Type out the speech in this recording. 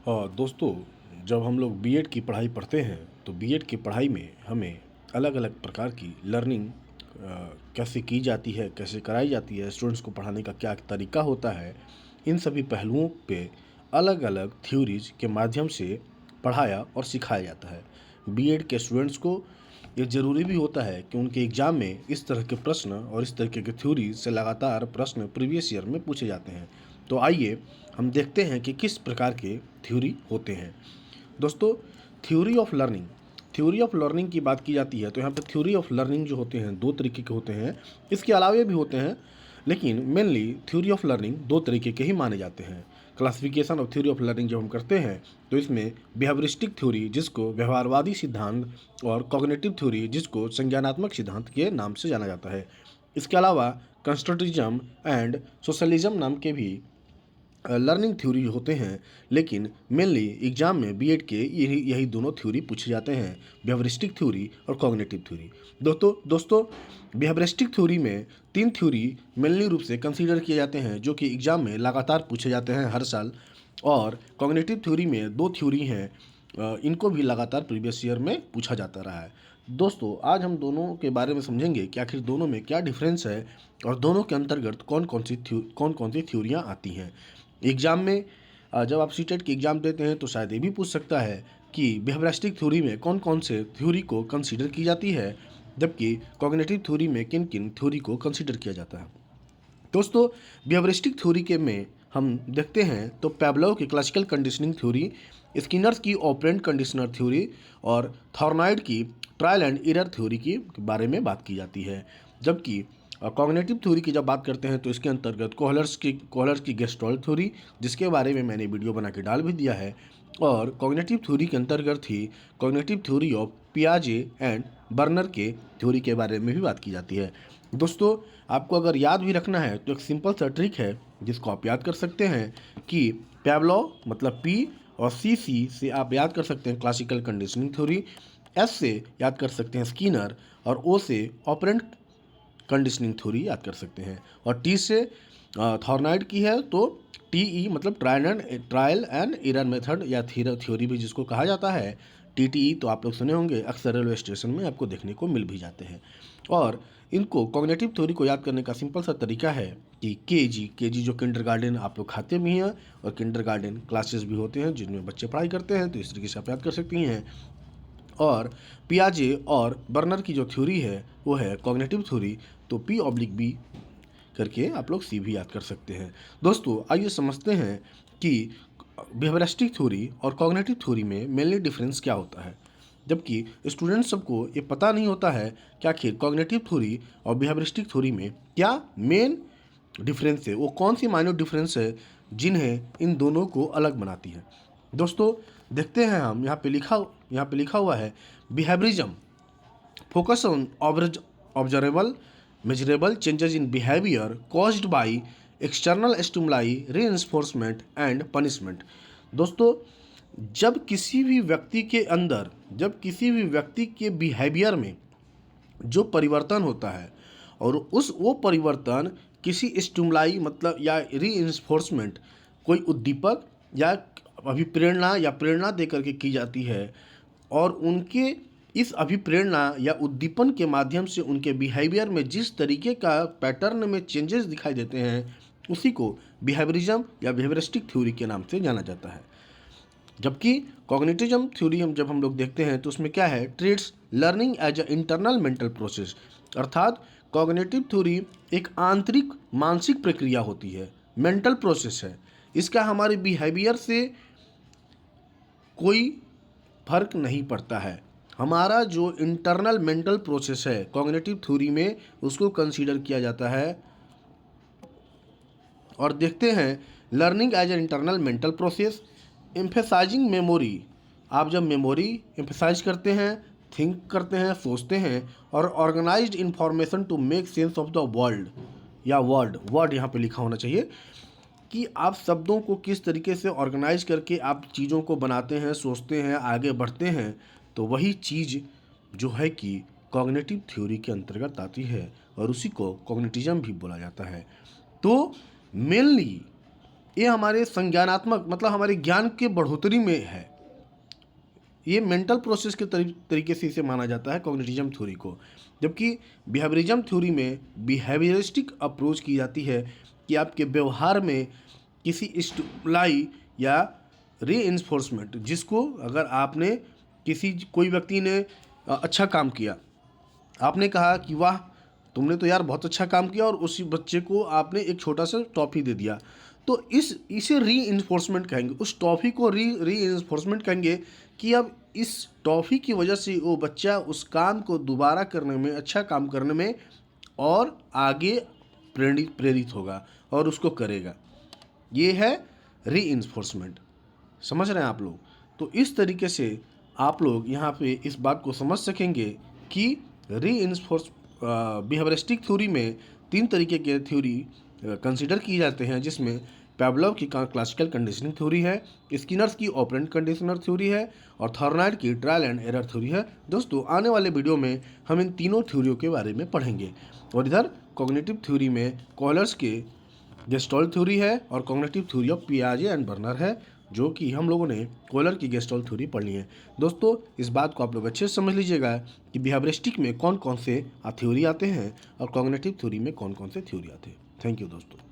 दोस्तों, जब हम लोग बीएड की पढ़ाई पढ़ते हैं तो बीएड की पढ़ाई में हमें अलग अलग प्रकार की लर्निंग कैसे की जाती है, कैसे कराई जाती है, स्टूडेंट्स को पढ़ाने का क्या तरीका होता है, इन सभी पहलुओं पे अलग अलग थ्योरीज के माध्यम से पढ़ाया और सिखाया जाता है। बीएड के स्टूडेंट्स को ये ज़रूरी भी होता है कि उनके एग्ज़ाम में इस तरह के प्रश्न और इस तरीके के थ्योरी से लगातार प्रश्न प्रीवियस ईयर में पूछे जाते हैं। तो आइए हम देखते हैं कि किस प्रकार के थ्योरी होते हैं। दोस्तों, थ्योरी ऑफ लर्निंग की बात की जाती है तो यहाँ पे थ्योरी ऑफ लर्निंग जो होते हैं दो तरीके के होते हैं। इसके अलावे भी होते हैं, लेकिन मेनली थ्योरी ऑफ लर्निंग दो तरीके के ही माने जाते हैं। Classification of theory of learning जब हम करते हैं तो इसमें बिहेवियरिस्टिक थ्योरी, जिसको व्यवहारवादी सिद्धांत, और कॉग्निटिव थ्योरी, जिसको संज्ञानात्मक सिद्धांत के नाम से जाना जाता है। इसके अलावा कंस्ट्रक्टिज्म एंड सोशलिज्म नाम के भी लर्निंग थ्योरी होते हैं, लेकिन मेनली एग्जाम में बीएड के यही यही दोनों थ्योरी पूछे जाते हैं, बिहेवियरिस्टिक थ्योरी और कॉग्निटिव थ्योरी। दोस्तों बिहेवियरिस्टिक थ्योरी में तीन थ्योरी मेनली रूप से कंसीडर किए जाते हैं जो कि एग्जाम में लगातार पूछे जाते हैं हर साल, और कॉग्निटिव थ्योरी में दो थ्योरी हैं, इनको भी लगातार प्रीवियस ईयर में पूछा जाता रहा है। दोस्तों, आज हम दोनों के बारे में समझेंगे कि आखिर दोनों में क्या डिफरेंस है और दोनों के अंतर्गत कौन कौन सी थ्योरियाँ आती हैं। एग्ज़ाम में जब आप सीटेट की एग्ज़ाम देते हैं तो शायद ये भी पूछ सकता है कि बिहेवियरिस्टिक थ्योरी में कौन कौन से थ्योरी को कंसीडर की जाती है, जबकि कॉग्निटिव थ्योरी में किन किन थ्योरी को कंसीडर किया जाता है। दोस्तों, बिहेवियरिस्टिक थ्योरी के में हम देखते हैं तो पैवलोव की क्लासिकल कंडीशनिंग थ्योरी, स्किनर्स की ऑपरेंट कंडीशनर थ्योरी और थॉर्नाइड की ट्रायल एंड एरर थ्योरी के बारे में बात की जाती है। जबकि कॉग्निटिव थ्योरी की जब बात करते हैं तो इसके अंतर्गत कोहलर्स की गेस्टॉल्ट थ्योरी, जिसके बारे में मैंने वीडियो बना के डाल भी दिया है, और कॉग्निटिव थ्योरी के अंतर्गत ही कॉग्निटिव थ्योरी ऑफ पियाजे एंड बर्नर के थ्योरी के बारे में भी बात की जाती है। दोस्तों, आपको अगर याद भी रखना है तो एक सिंपल सा ट्रिक है जिसको आप याद कर सकते हैं कि पैवलोव मतलब पी, और सी से आप याद कर सकते हैं क्लासिकल कंडीशनिंग थ्योरी, एस से याद कर सकते हैं स्किनर, और ओ से ऑपरेंट कंडीशनिंग थ्योरी याद कर सकते हैं, और टी से थॉर्नाइड की है तो टीई मतलब ट्रायल एंड एरर मेथड या थ्योरी भी जिसको कहा जाता है, टीटीई तो आप लोग सुने होंगे, अक्सर रेलवे स्टेशन में आपको देखने को मिल भी जाते हैं। और इनको कॉग्निटिव थ्योरी को याद करने का सिंपल सा तरीका है कि केजी जो किंडरगार्टन आप लोग खाते भी हैं, और किंडरगार्टन क्लासेस भी होते हैं जिनमें बच्चे पढ़ाई करते हैं, तो इस तरीके से आप याद कर सकती हैं। और पियाजे और बर्नर की जो थ्योरी है वो है कॉग्निटिव थ्योरी, तो P/B करके आप लोग सी भी याद कर सकते हैं। दोस्तों, आइए समझते हैं कि बिहेवियरिस्टिक थ्योरी और कॉग्निटिव थ्योरी में मेनली डिफरेंस क्या होता है, जबकि स्टूडेंट्स सबको ये पता नहीं होता है कि आखिर कॉग्निटिव थ्योरी और बिहेवियरिस्टिक थ्योरी में क्या मेन डिफरेंस है, वो कौन सी माइनर डिफरेंस है जिन्हें इन दोनों को अलग बनाती है। दोस्तों, देखते हैं हम यहाँ पे लिखा हुआ है behaviourism focus on observable measurable changes in behavior caused by external stimuli, reinforcement and punishment। दोस्तों, जब किसी भी व्यक्ति के बिहेवियर में जो परिवर्तन होता है और वो परिवर्तन किसी स्टिमुलाई मतलब या रीइंफोर्समेंट, कोई उद्दीपक या अभिप्रेरणा या प्रेरणा देकर के की जाती है, और उनके इस अभिप्रेरणा या उद्दीपन के माध्यम से उनके बिहेवियर में जिस तरीके का पैटर्न में चेंजेस दिखाई देते हैं, उसी को बिहेवियरिज्म या बिहेवियरिस्टिक थ्योरी के नाम से जाना जाता है। जबकि कॉग्निटिज्म थ्योरी जब हम लोग देखते हैं तो उसमें क्या है, treats learning as a internal mental process, अर्थात कॉग्निटिव थ्योरी एक आंतरिक मानसिक प्रक्रिया होती है, मेंटल प्रोसेस है। इसका हमारे बिहेवियर से कोई फर्क नहीं पड़ता है। हमारा जो इंटरनल मेंटल प्रोसेस है कॉग्निटिव थ्योरी में, उसको कंसीडर किया जाता है। और देखते हैं learning as an internal mental process, emphasizing memory, आप जब मेमोरी एम्फेसाइज करते हैं, थिंक करते हैं, सोचते हैं, और organized information to make sense of the world, या वर्ड यहाँ पे लिखा होना चाहिए कि आप शब्दों को किस तरीके से ऑर्गेनाइज करके आप चीज़ों को बनाते हैं, सोचते हैं, आगे बढ़ते हैं, तो वही चीज़ जो है कि कॉग्निटिव थ्योरी के अंतर्गत आती है, और उसी को कॉग्निटिज्म भी बोला जाता है। तो मेनली ये हमारे संज्ञानात्मक मतलब हमारे ज्ञान के बढ़ोतरी में है। ये मेंटल प्रोसेस के तरीके से इसे माना जाता है कॉग्निटिज्म थ्योरी को। जबकि बिहेवियरिज्म थ्योरी में बिहेवियरिस्टिक अप्रोच की जाती है कि आपके व्यवहार में किसी स्टिमुलाई या रीइंफोर्समेंट, जिसको अगर आपने कोई व्यक्ति ने अच्छा काम किया, आपने कहा कि वाह तुमने तो यार बहुत अच्छा काम किया, और उसी बच्चे को आपने एक छोटा सा टॉफ़ी दे दिया, तो इसे रीइंफोर्समेंट कहेंगे। उस टॉफ़ी को रीइंफोर्समेंट कहेंगे कि अब इस टॉफ़ी की वजह से वो बच्चा उस काम को दोबारा करने में, अच्छा काम करने में और आगे प्रेरित होगा और उसको करेगा। ये है रीइंफोर्समेंट। समझ रहे हैं आप लोग? तो इस तरीके से आप लोग यहाँ पे इस बात को समझ सकेंगे कि बिहेवियरिस्टिक थ्योरी में 3 तरीके के थ्योरी कंसिडर किए जाते हैं, जिसमें पैवलोव की क्लासिकल कंडीशनिंग थ्योरी है, स्किनर्स की ऑपरेंट कंडीशनर थ्योरी है, और थॉर्नाइड की ट्रायल एंड एरर थ्योरी है। दोस्तों आने वाले वीडियो में हम इन तीनों थ्योरियों के बारे में पढ़ेंगे। और इधर कॉग्निटिव थ्योरी में कॉलर्स के गेस्टॉल्ट थ्योरी है और कॉग्निटिव थ्योरी ऑफ पियाजे एंड बर्नर है, जो कि हम लोगों ने कॉलर की गेस्टॉल्ट थ्योरी पढ़ ली है। दोस्तों इस बात को आप लोग अच्छे से समझ लीजिएगा कि बिहेवियरिस्टिक में कौन कौन से थ्योरी आते हैं और कॉग्निटिव थ्योरी में कौन कौन से थ्योरी आते हैं। थैंक यू दोस्तों।